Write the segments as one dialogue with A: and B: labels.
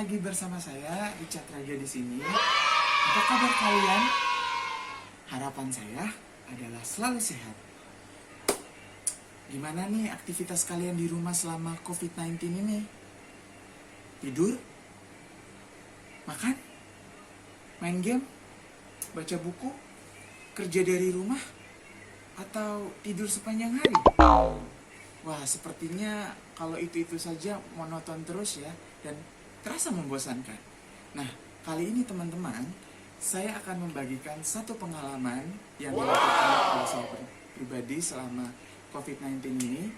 A: lagi bersama saya Richard Raja di sini. Apa kabar kalian? Harapan saya adalah selalu sehat. Gimana nih aktivitas kalian di rumah selama COVID-19 ini? Tidur? Makan? Main game? Baca buku? Kerja dari rumah? Atau tidur sepanjang hari? Wah, sepertinya kalau itu-itu saja monoton terus ya, dan terasa membosankan. Nah, kali ini teman-teman, saya akan membagikan satu pengalaman yang dilakukan oleh saya pribadi selama COVID-19 ini,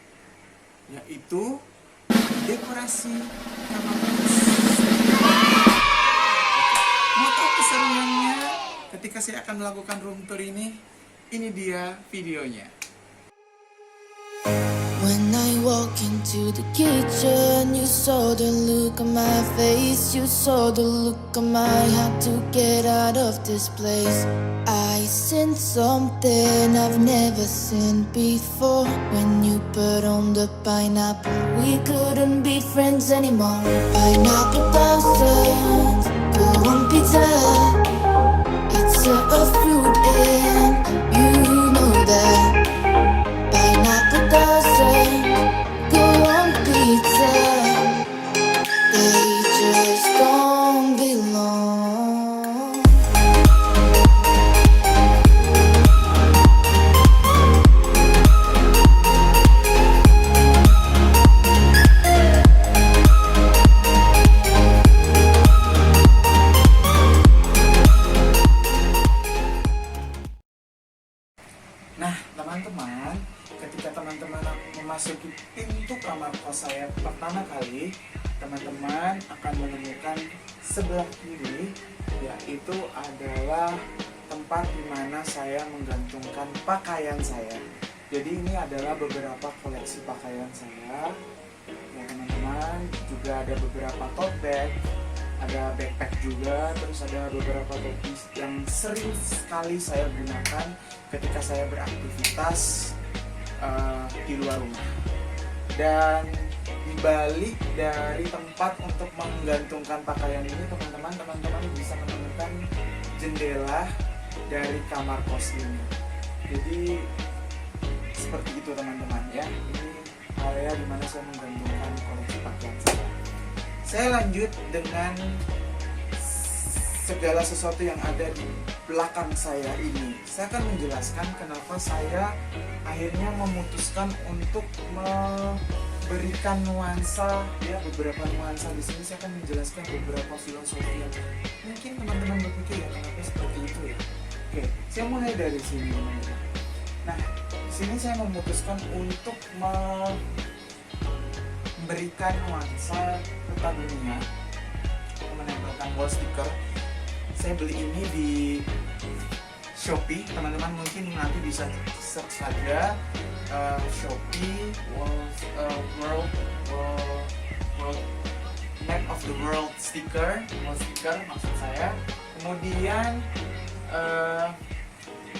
A: yaitu dekorasi kamar kos. Mau tahu keseruannya ketika saya akan melakukan room tour ini? Ini dia videonya.
B: When I walk into the kitchen, you saw the look on my face, you saw the look on my heart to get out of this place. I sensed something I've never seen before. When you put on the pineapple, we couldn't be friends anymore. Pineapple thousand, go on pizza. It's a fruit and you know that. Pineapple doesn't go on pizza. They just don't belong.
A: Nah, teman-teman, ketika teman-teman memasuki pintu kamar kos saya pertama kali, teman-teman akan menemukan sebelah kiri, yaitu adalah tempat di mana saya menggantungkan pakaian saya. Jadi ini adalah beberapa koleksi pakaian saya. Ya teman-teman, juga ada beberapa tote bag, ada backpack juga, terus ada beberapa topi yang sering sekali saya gunakan ketika saya beraktivitas di luar rumah. Dan di balik dari tempat untuk menggantungkan pakaian ini, teman-teman bisa menemukan jendela dari kamar kos ini. Jadi seperti itu teman-teman ya. Ini area di mana saya menggantungkan koleksi pakaian saya. Saya lanjut dengan segala sesuatu yang ada di belakang saya ini. Saya akan menjelaskan kenapa saya akhirnya memutuskan untuk memberikan nuansa, ya beberapa nuansa di sini. Saya akan menjelaskan beberapa filosofi yang mungkin teman-teman berpikir ya kenapa seperti itu ya. Oke, saya mulai dari sini teman-teman. Nah, di sini saya memutuskan untuk memberikan nuansa peta dunia, menempelkan wall sticker. Saya beli ini di Shopee, teman-teman mungkin nanti bisa search saja Shopee world map of the world sticker, wall sticker maksud saya. Kemudian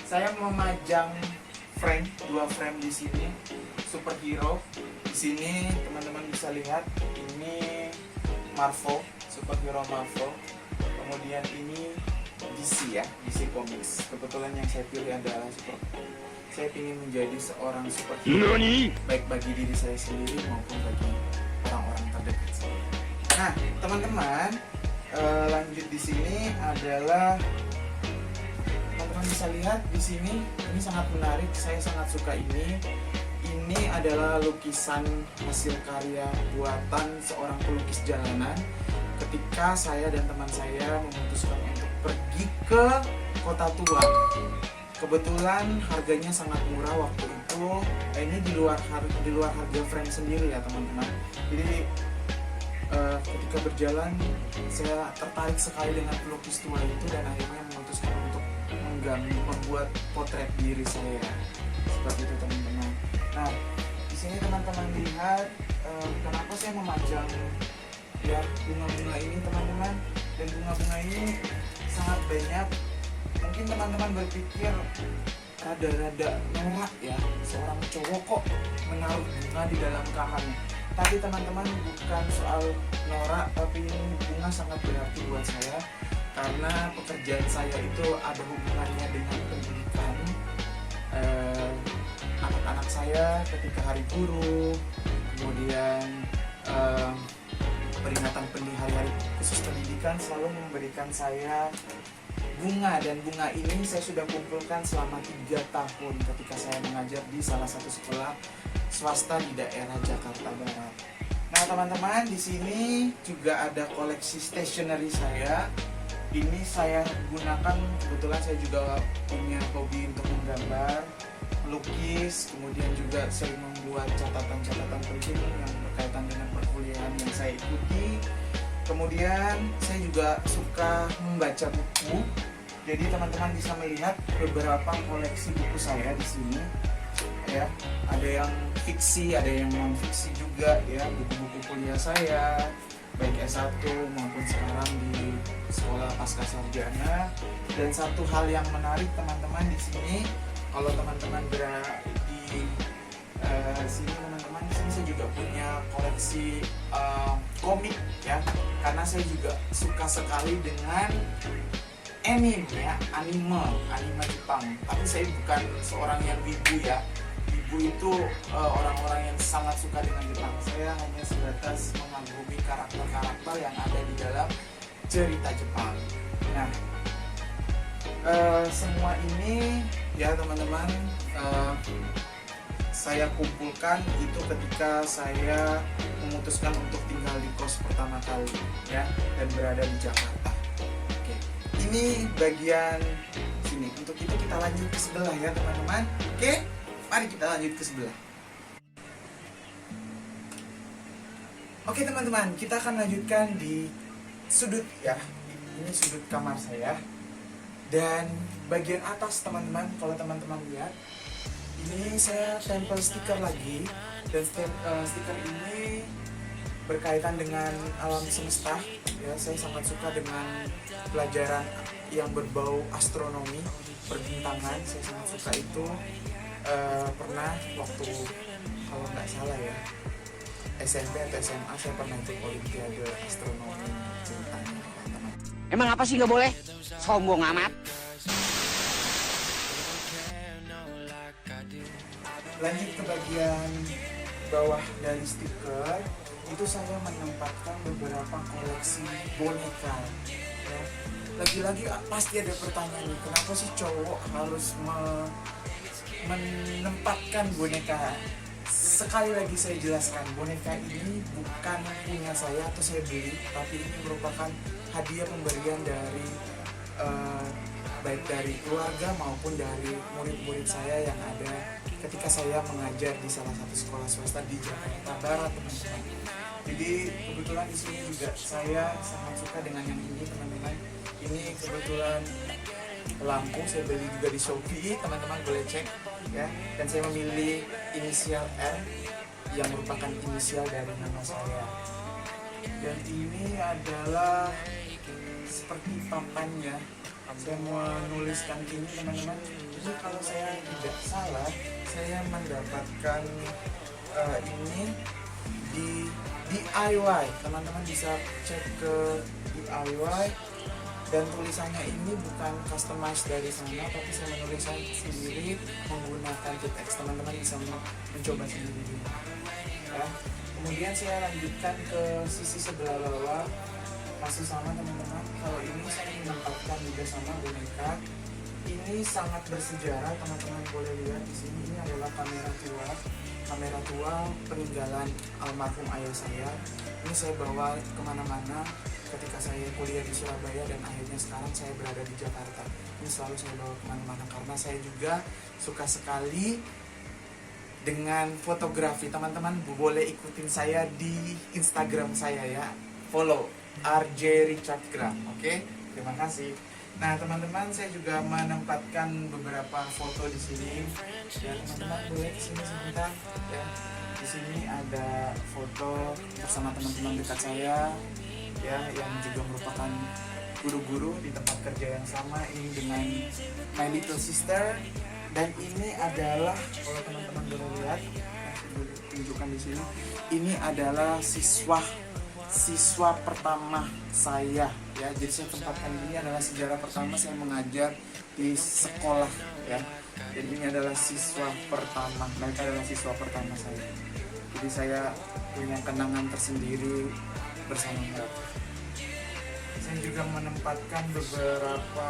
A: saya memajang dua frame di sini superhero. Di sini teman-teman bisa lihat ini Marvel, superhero Marvel. Kemudian ini DC ya, DC Comics. Kebetulan yang saya pilih adalah saya ingin menjadi seorang superhero, baik bagi diri saya sendiri maupun bagi orang-orang terdekat saya. Nah, teman-teman, lanjut di sini adalah teman-teman bisa lihat di sini, ini sangat menarik. Saya sangat suka ini. Ini adalah lukisan hasil karya buatan seorang pelukis jalanan. Ketika saya dan teman saya memutuskan untuk pergi ke kota tua, kebetulan harganya sangat murah waktu itu. Ini di luar harga frame sendiri ya teman-teman. Jadi ketika berjalan saya tertarik sekali dengan pelukis tua itu dan akhirnya memutuskan untuk membuat potret diri saya. Seperti itu teman-teman. Nah, di sini teman-teman lihat kenapa saya memajang ya bunga-bunga ini teman-teman. Dan bunga-bunga ini sangat banyak. Mungkin teman-teman berpikir rada-rada norak ya, seorang cowok kok menaruh bunga di dalam kamarnya. Tapi teman-teman, bukan soal norak, tapi ini bunga sangat berarti buat saya karena pekerjaan saya itu ada hubungannya dengan pendidikan anak-anak saya ketika hari guru, kemudian peringatan hari-hari khusus pendidikan selalu memberikan saya bunga, dan bunga ini saya sudah kumpulkan selama 3 tahun ketika saya mengajar di salah satu sekolah swasta di daerah Jakarta Barat. Nah teman-teman, di sini juga ada koleksi stationery saya. Ini saya gunakan, kebetulan saya juga punya hobi untuk menggambar, melukis, kemudian juga saya membuat catatan-catatan penting yang berkaitan dengan perkuliahan yang saya ikuti. Kemudian saya juga suka membaca buku. Jadi teman-teman bisa melihat beberapa koleksi buku saya di sini. Ya, ada yang fiksi, ada yang non fiksi juga ya, buku-buku kuliah saya, baik S1 maupun sekarang di sekolah pasca sarjana. Dan satu hal yang menarik teman-teman di sini, kalau teman-teman berada di sini teman-teman, di sini saya juga punya koleksi komik ya, karena saya juga suka sekali dengan anime ya, anime Jepang. Tapi saya bukan seorang yang wibu ya. Wibu itu orang-orang yang sangat suka dengan Jepang. Saya hanya sebatas mengagumi karakter-karakter yang ada di dalam cerita Jepang. Nah, semua ini ya teman-teman, saya kumpulkan itu ketika saya memutuskan untuk tinggal di kos pertama kali ya, dan berada di Jakarta. Oke, ini bagian sini. Untuk itu kita lanjut ke sebelah ya teman-teman. Oke, mari kita lanjut ke sebelah. Oke teman-teman, kita akan lanjutkan di sudut ya. Ini sudut kamar saya. Dan bagian atas teman-teman, kalau teman-teman lihat, ini saya tempel stiker lagi. Dan stiker ini berkaitan dengan alam semesta ya. Saya sangat suka dengan pelajaran yang berbau astronomi, perbintangan. Saya sangat suka itu. Pernah waktu, kalau nggak salah ya, SMP atau SMA, saya pernah ikut olimpiade astronomi ceritanya.
C: Emang apa sih nggak boleh? Sombong amat.
A: Lanjut ke bagian bawah dari stiker, itu saya menempatkan beberapa koleksi boneka ya. Lagi-lagi pasti ada pertanyaan nih, kenapa sih cowok harus menempatkan boneka? Sekali lagi saya jelaskan, boneka ini bukan punya saya atau saya beli, tapi ini merupakan hadiah pemberian dari baik dari keluarga maupun dari murid-murid saya yang ada ketika saya mengajar di salah satu sekolah swasta di Jakarta Barat teman-teman. Jadi kebetulan di sini juga saya sangat suka dengan yang ini teman-teman. Ini kebetulan lampu saya beli juga di Shopee, teman-teman boleh cek ya. Dan saya memilih inisial R yang merupakan inisial dari nama saya. Dan ini adalah seperti papannya. Saya mau menuliskan ini teman-teman. Jadi kalau saya tidak salah, saya mendapatkan ini di DIY. Teman-teman bisa cek ke DIY. Dan tulisannya ini bukan customized dari sana, tapi saya menuliskan sendiri menggunakan teks. Teman-teman bisa mencoba sendiri ya. Kemudian saya lanjutkan ke sisi sebelah bawah, masih sama teman-teman. Kalau ini saya menempatkan juga sama boneka. Ini sangat bersejarah, teman-teman boleh lihat di sini. Ini adalah kamera tua peninggalan almarhum ayah saya. Ini saya bawa kemana-mana ketika saya kuliah di Surabaya, dan akhirnya sekarang saya berada di Jakarta. Ini selalu saya bawa kemana-mana karena saya juga suka sekali dengan fotografi. Teman-teman boleh ikutin saya di Instagram saya ya, follow RJ Richard Gram. Oke, terima kasih. Nah teman-teman, saya juga menempatkan beberapa foto di sini ya. Teman-teman boleh kesini sebentar ya. Di sini ada foto bersama teman-teman dekat saya ya, yang juga merupakan guru-guru di tempat kerja yang sama. Ini dengan my little sister. Dan ini adalah, kalau teman-teman boleh lihat, tunjukkan di sini. Ini adalah siswa pertama saya ya. Jadi saya tempatkan ini adalah sejarah pertama saya mengajar di sekolah ya. Jadi ini adalah siswa pertama, mereka adalah siswa pertama saya. Jadi saya punya kenangan tersendiri bersama mereka. Saya juga menempatkan beberapa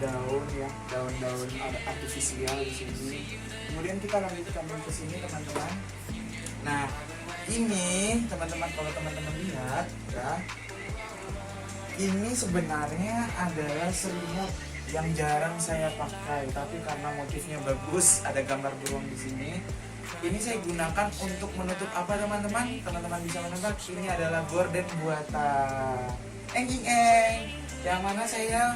A: daun ya, daun-daun artifisial di sini. Kemudian kita lanjutkan ke sini teman-teman. Nah, ini teman-teman, kalau teman-teman lihat ya, ini sebenarnya adalah selimut yang jarang saya pakai, tapi karena motifnya bagus, ada gambar beruang di sini. Ini saya gunakan untuk menutup apa teman-teman? Teman-teman bisa menebak, ini adalah gorden buatan Eng, yang mana saya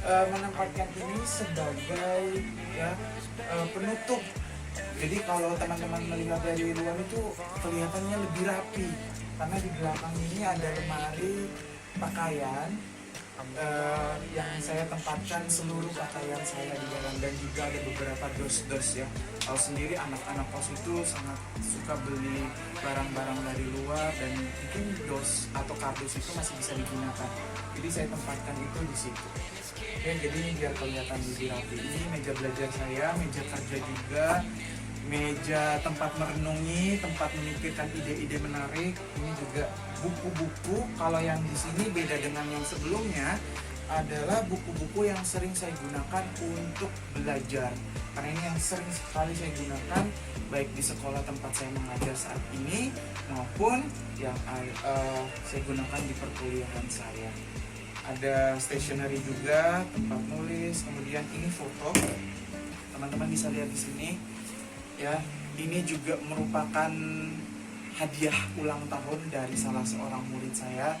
A: menempatkan ini sebagai ya penutup. Jadi kalau teman-teman melihat dari luar itu kelihatannya lebih rapi, karena di belakang ini ada lemari pakaian yang saya tempatkan seluruh pakaian saya di dalam, dan juga ada beberapa dos-dos ya. Kalau sendiri anak-anak kos itu sangat suka beli barang-barang dari luar, dan mungkin dos atau kardus itu masih bisa digunakan. Jadi saya tempatkan itu di situ. Oke, jadi biar kelihatan lebih rapi. Ini meja belajar saya, meja kerja juga, meja tempat merenungi, tempat memikirkan ide-ide menarik. Ini juga buku-buku. Kalau yang di sini beda dengan yang sebelumnya, adalah buku-buku yang sering saya gunakan untuk belajar. Karena ini yang sering sekali saya gunakan baik di sekolah tempat saya mengajar saat ini maupun yang saya gunakan di perkuliahan saya. Ada stationery juga, tempat nulis. Kemudian ini foto. Teman-teman bisa lihat di sini. Ya, ini juga merupakan hadiah ulang tahun dari salah seorang murid saya,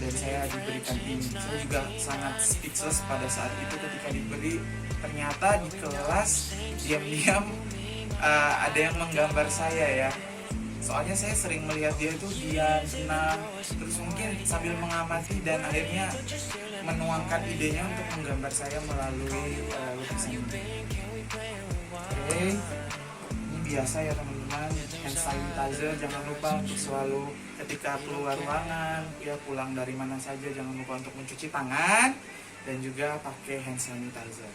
A: dan saya diberikan ini. Saya juga sangat speechless pada saat itu ketika diberi. Ternyata di kelas diam-diam ada yang menggambar saya ya. Soalnya saya sering melihat dia itu diam, tenang, terus mungkin sambil mengamati, dan akhirnya menuangkan idenya untuk menggambar saya melalui lukisan ini. Oke. Biasa ya teman-teman, hand sanitizer jangan lupa untuk selalu ketika keluar ruangan ya, pulang dari mana saja jangan lupa untuk mencuci tangan dan juga pakai hand sanitizer.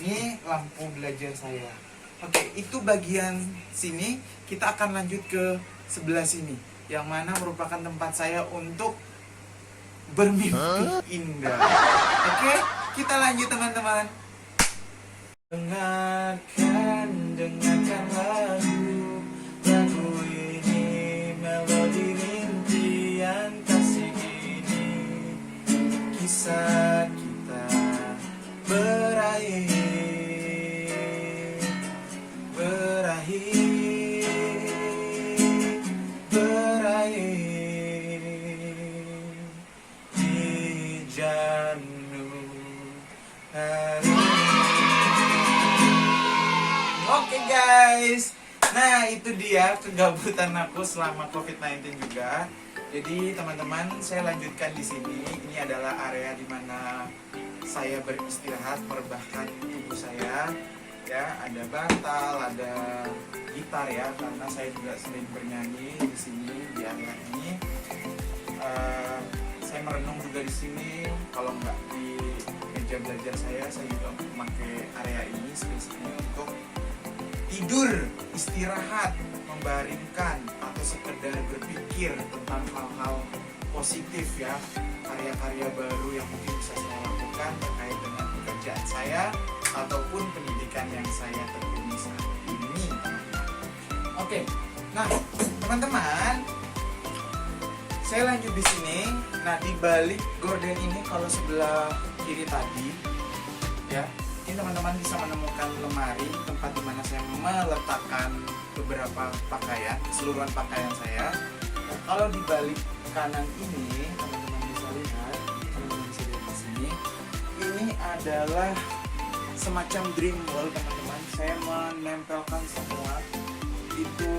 A: Ini lampu belajar saya. Oke, itu bagian sini. Kita akan lanjut ke sebelah sini, yang mana merupakan tempat saya untuk bermimpi indah. Oke, kita lanjut teman-teman. Dengarkan lagu ini, melodi rintian kasih ini, kisah kita berakhir di Januari. Oke guys, nah itu dia kegabutan aku selama COVID-19 juga. Jadi teman-teman, saya lanjutkan di sini. Ini adalah area di mana saya beristirahat, merebahkan tubuh saya. Ya, ada bantal, ada gitar ya, karena saya juga sering bernyanyi di sini di area ini. Saya merenung juga di sini. Kalau nggak di meja belajar saya juga memakai area ini spesialnya untuk tidur, istirahat, membaringkan, atau sekedar berpikir tentang hal-hal positif ya, karya-karya baru yang mungkin bisa saya lakukan terkait dengan pekerjaan saya ataupun pendidikan yang saya tekuni saat ini. Oke, nah teman-teman, saya lanjut di sini. Nah, di balik gorden ini, kalau sebelah kiri tadi ya, ini teman-teman bisa menemukan lemari, tempat di mana saya meletakkan beberapa pakaian, keseluruhan pakaian saya. Nah, kalau di balik kanan ini, teman-teman bisa lihat di sini, ini adalah semacam dream wall teman-teman. Saya menempelkan semua itu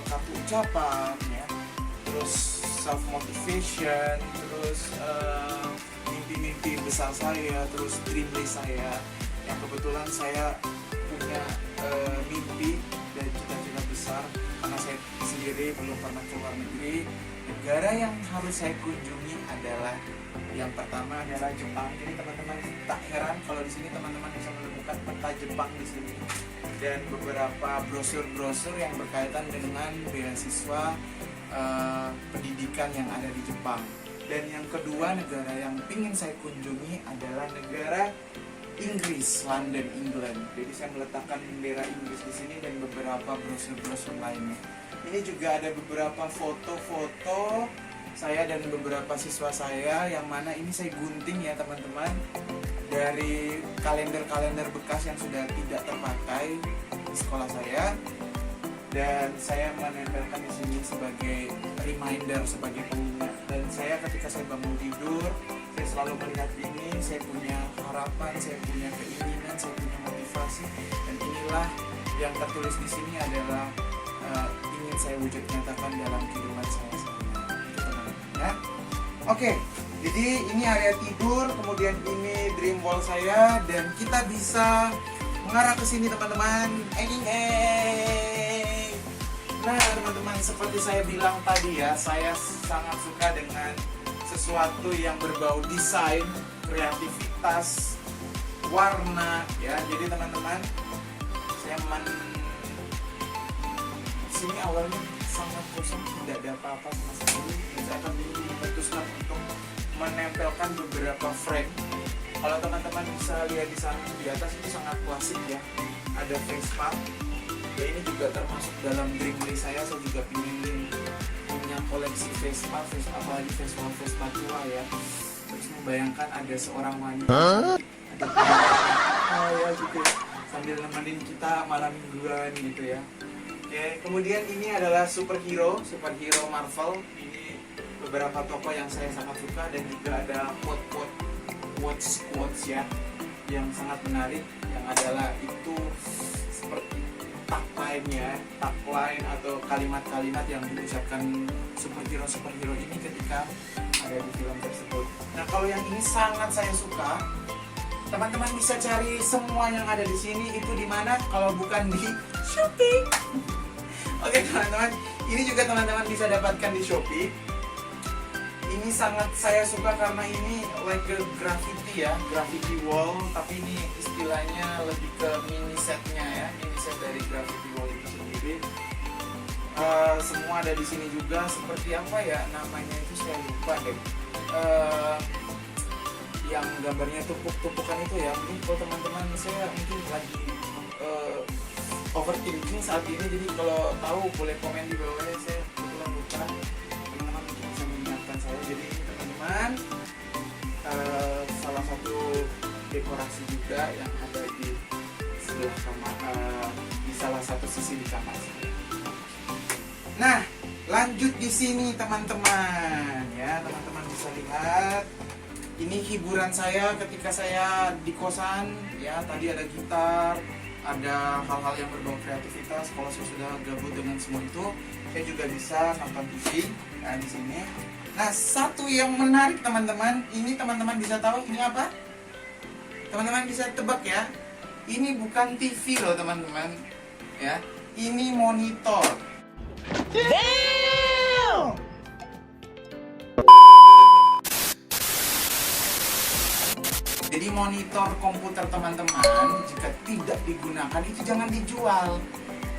A: kartu ucapan ya, terus self motivation, terus mimpi-mimpi besar saya, terus dream list saya, yang kebetulan saya punya mimpi dan cita-cita besar besar karena saya sendiri belum pernah ke luar negeri. Negara yang harus saya kunjungi adalah yang pertama adalah Jepang. Jadi teman-teman tak heran kalau di sini teman-teman bisa menemukan peta Jepang di sini dan beberapa brosur-brosur yang berkaitan dengan beasiswa pendidikan yang ada di Jepang. Dan yang kedua negara yang ingin saya kunjungi adalah negara Inggris, London, England. Jadi saya meletakkan bendera Inggris di sini dan beberapa brosur-brosur lainnya. Ini juga ada beberapa foto-foto saya dan beberapa siswa saya yang mana ini saya gunting ya teman-teman dari kalender-kalender bekas yang sudah tidak terpakai di sekolah saya. Dan saya menempelkan di sini sebagai reminder, sebagai pengingat. Dan saya ketika saya bangun tidur, saya selalu melihat ini, saya punya harapan, saya punya keinginan, saya punya motivasi. Dan inilah yang tertulis di sini adalah ingin saya wujud nyatakan dalam kehidupan saya sehari-hari. Itu teman-teman ya. Oke, jadi ini area tidur, kemudian ini dream wall saya, dan kita bisa mengarah ke sini teman-teman. Nah teman-teman, seperti saya bilang tadi ya, saya sangat suka dengan sesuatu yang berbau desain, kreativitas, warna ya. Jadi teman-teman, saya sini awalnya sangat kosong, tidak ada apa-apa sama sekali. Saya akan memutuskan untuk menempelkan beberapa frame. Kalau teman-teman bisa lihat di sana di atas itu sangat klasik ya. Ada Vespa. Ya ini juga termasuk dalam dream list saya juga ingin punya koleksi Vespa, apalagi Vespa tua ya. Terus membayangkan ada seorang wanita ada ya gitu sambil nemenin kita malam mingguan gitu ya. Oke, kemudian ini adalah superhero Marvel. Ini beberapa tokoh yang saya sangat suka dan juga ada quotes ya yang sangat menarik, yang adalah itu seperti tagline atau kalimat-kalimat yang diucapkan superhero ini ketika ada di film tersebut. Nah kalau yang ini sangat saya suka, teman-teman bisa cari semua yang ada di sini itu di mana kalau bukan di Shopee. Oke teman-teman, ini juga teman-teman bisa dapatkan di Shopee. Ini sangat saya suka karena ini like a graffiti wall, tapi ini istilahnya lebih ke mini setnya ya, mini set dari graffiti wall itu sendiri. Semua ada di sini juga, seperti apa ya namanya itu saya lupa deh. Yang gambarnya tumpuk-tumpukan itu ya, mungkin kalau teman-teman saya mungkin lagi overthinking saat ini, jadi kalau tahu boleh komen di bawahnya. Saya kebetulan lupa, teman-teman mungkin bisa mengingatkan saya. Jadi teman-teman, salah satu dekorasi juga yang ada di sebelah kamar, di salah satu sisi di kamar saya. Nah, lanjut di sini teman-teman ya, teman-teman bisa lihat ini hiburan saya ketika saya di kosan ya. Tadi ada gitar, ada hal-hal yang berbau kreativitas. Kalau saya sudah gabut dengan semua itu, saya juga bisa nonton TV nah, di sini. Nah, satu yang menarik teman-teman, ini teman-teman bisa tahu ini apa? Teman-teman bisa tebak ya. Ini bukan TV loh teman-teman ya. Ini monitor. Damn! Jadi monitor komputer teman-teman jika tidak digunakan itu jangan dijual.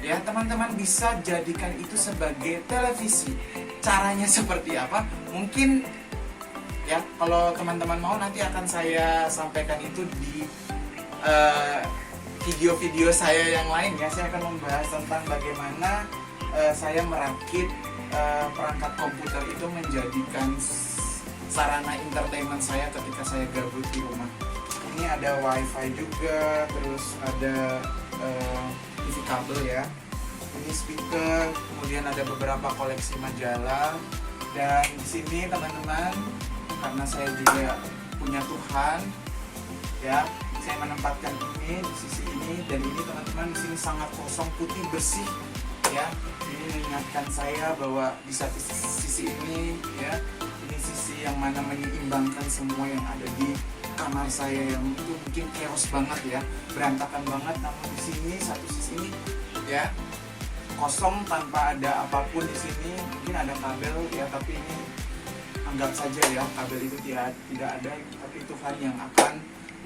A: Ya, teman-teman bisa jadikan itu sebagai televisi. Caranya seperti apa? Mungkin ya kalau teman-teman mau nanti akan saya sampaikan itu di video-video saya yang lain ya. Saya akan membahas tentang bagaimana saya merakit perangkat komputer itu menjadikan sarana entertainment saya ketika saya gabut di rumah. Ini ada wifi juga, terus ada TV kabel ya. Ini speaker, kemudian ada beberapa koleksi majalah. Dan di sini teman-teman, karena saya juga punya Tuhan, ya, saya menempatkan ini di sisi ini, dan ini teman-teman di sini sangat kosong, putih, bersih, ya. Ini mengingatkan saya bahwa di satu sisi ini, ya, ini sisi yang mana menyeimbangkan semua yang ada di kamar saya yang itu mungkin chaos banget ya, berantakan banget. Namun di sini satu sisi ini, ya, kosong tanpa ada apapun di sini. Mungkin ada kabel ya, tapi ini anggap saja ya kabel itu tidak ada, tapi Tuhan yang akan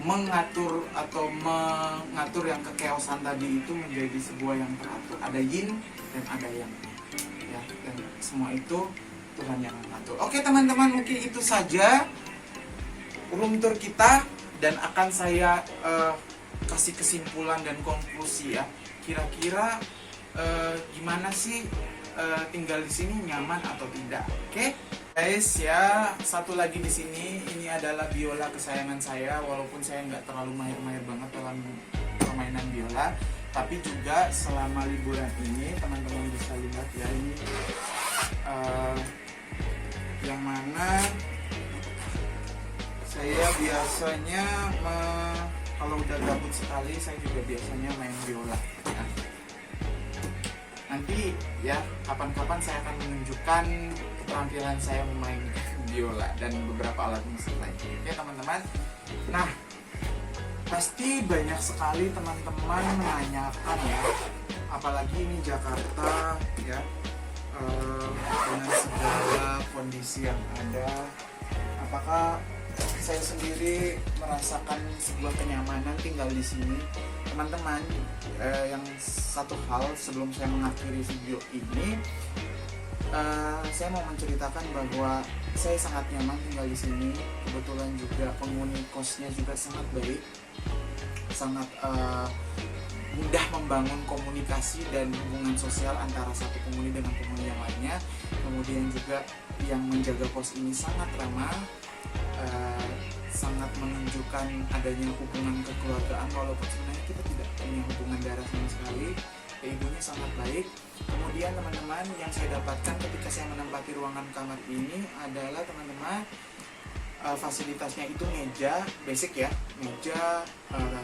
A: mengatur atau mengatur yang kekeosan tadi itu menjadi sebuah yang teratur. Ada yin dan ada yang ya, dan semua itu Tuhan yang mengatur. Oke teman-teman, mungkin itu saja room tour kita, dan akan saya kasih kesimpulan dan konklusi ya. Kira-kira gimana sih tinggal di sini, nyaman atau tidak? Oke guys ya, satu lagi di sini, ini adalah biola kesayangan saya. Walaupun saya nggak terlalu mahir-mahir banget dalam permainan biola, tapi juga selama liburan ini teman-teman bisa lihat ya, ini yang mana saya biasanya kalau udah gabut sekali, saya juga biasanya main biola ya. Nanti ya kapan-kapan saya akan menunjukkan keterampilan saya memain biola dan beberapa alat musik lainnya. Oke teman-teman. Nah, pasti banyak sekali teman-teman menanyakan ya, apalagi ini Jakarta ya, dengan segala kondisi yang ada, apakah saya sendiri merasakan sebuah kenyamanan tinggal di sini? Teman-teman, yang satu hal sebelum saya mengakhiri video ini, saya mau menceritakan bahwa saya sangat nyaman tinggal di sini. Kebetulan juga penghuni kosnya juga sangat baik, sangat mudah membangun komunikasi dan hubungan sosial antara satu penghuni dengan penghuni yang lainnya. Kemudian juga yang menjaga kos ini sangat ramah, sangat menunjukkan adanya hubungan kekeluargaan walaupun sebenarnya kita tidak punya hubungan darah sama sekali. Ibunya sangat baik. Kemudian teman-teman, yang saya dapatkan ketika saya menempati ruangan kamar ini adalah teman-teman, fasilitasnya itu meja basic ya, meja,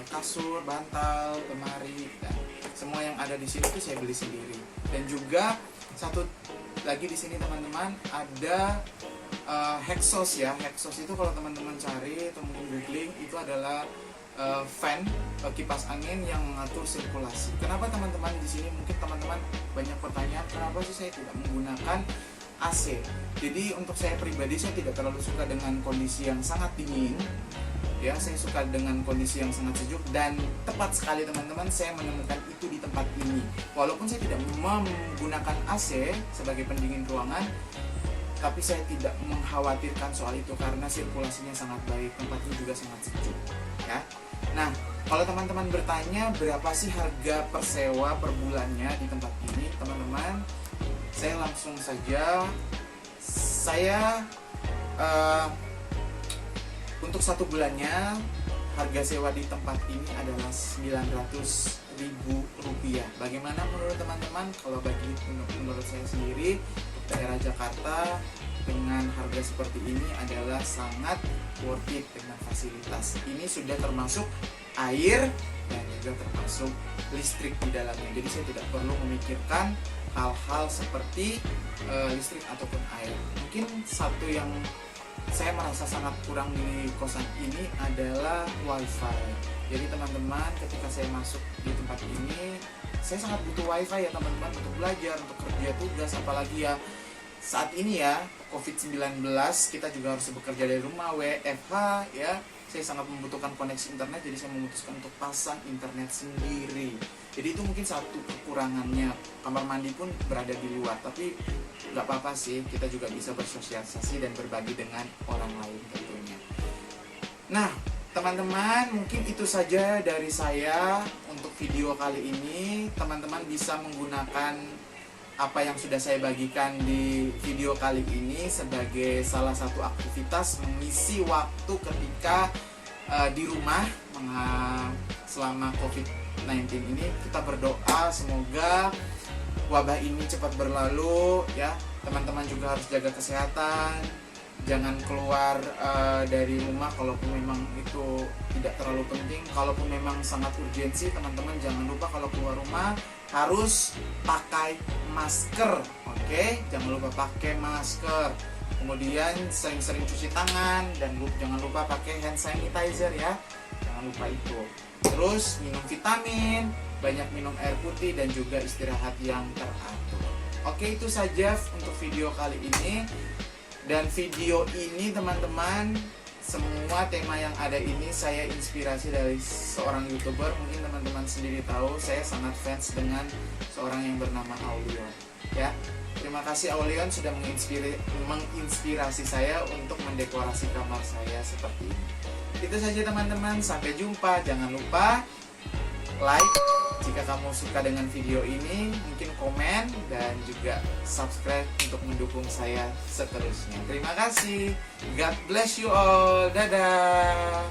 A: kasur, bantal, lemari, dan semua yang ada di sini itu saya beli sendiri. Dan juga satu lagi di sini teman-teman, ada Hexos ya. Hexos itu kalau teman-teman cari atau mungkin googling, itu adalah fan, kipas angin yang mengatur sirkulasi. Kenapa teman-teman di sini? Mungkin teman-teman banyak pertanyaan, kenapa sih saya tidak menggunakan AC? Jadi untuk saya pribadi, saya tidak terlalu suka dengan kondisi yang sangat dingin. Ya, saya suka dengan kondisi yang sangat sejuk, dan tepat sekali teman-teman, saya menemukan itu di tempat ini. Walaupun saya tidak menggunakan AC sebagai pendingin ruangan, tapi saya tidak mengkhawatirkan soal itu karena sirkulasinya sangat baik, tempatnya juga sangat sejuk ya. Nah, kalau teman-teman bertanya berapa sih harga per sewa per bulannya di tempat ini, teman-teman, saya langsung saja, saya untuk satu bulannya harga sewa di tempat ini adalah Rp900.000. Bagaimana menurut teman-teman? Kalau menurut saya sendiri, daerah Jakarta dengan harga seperti ini adalah sangat worth it dengan fasilitas. Ini sudah termasuk air dan juga termasuk listrik di dalamnya. Jadi saya tidak perlu memikirkan hal-hal seperti listrik ataupun air. Mungkin satu yang saya merasa sangat kurang di kosan ini adalah wifi. Jadi teman-teman, ketika saya masuk di tempat ini, saya sangat butuh wifi ya teman-teman, untuk belajar, untuk kerja tugas, apalagi ya saat ini ya COVID-19, kita juga harus bekerja dari rumah, WFH ya. Saya sangat membutuhkan koneksi internet, jadi saya memutuskan untuk pasang internet sendiri. Jadi itu mungkin satu kekurangannya. Kamar mandi pun berada di luar, tapi nggak apa-apa sih, kita juga bisa bersosialisasi dan berbagi dengan orang lain tentunya. Nah teman-teman, mungkin itu saja dari saya untuk video kali ini. Teman-teman bisa menggunakan apa yang sudah saya bagikan di video kali ini sebagai salah satu aktivitas mengisi waktu ketika di rumah selama COVID-19 ini. Kita berdoa semoga wabah ini cepat berlalu ya. Teman-teman juga harus jaga kesehatan, jangan keluar dari rumah kalaupun memang itu tidak terlalu penting. Kalaupun memang sangat urgensi, teman-teman jangan lupa kalau keluar rumah harus pakai masker, oke? Jangan lupa pakai masker. Kemudian sering-sering cuci tangan, dan jangan lupa pakai hand sanitizer ya. Jangan jangan lupa itu. Terus minum vitamin, banyak minum air putih, dan juga istirahat yang teratur. Oke, itu saja untuk video kali ini. Dan video ini teman-teman, semua tema yang ada ini saya inspirasi dari seorang YouTuber. Mungkin teman-teman sendiri tahu, saya sangat fans dengan seorang yang bernama Aulion. Ya, terima kasih Aulion sudah menginspirasi saya untuk mendekorasi kamar saya seperti ini. Itu saja teman-teman, sampai jumpa. Jangan lupa like jika kamu suka dengan video ini, mungkin komen dan juga subscribe untuk mendukung saya seterusnya. Terima kasih. God bless you all. Dadah.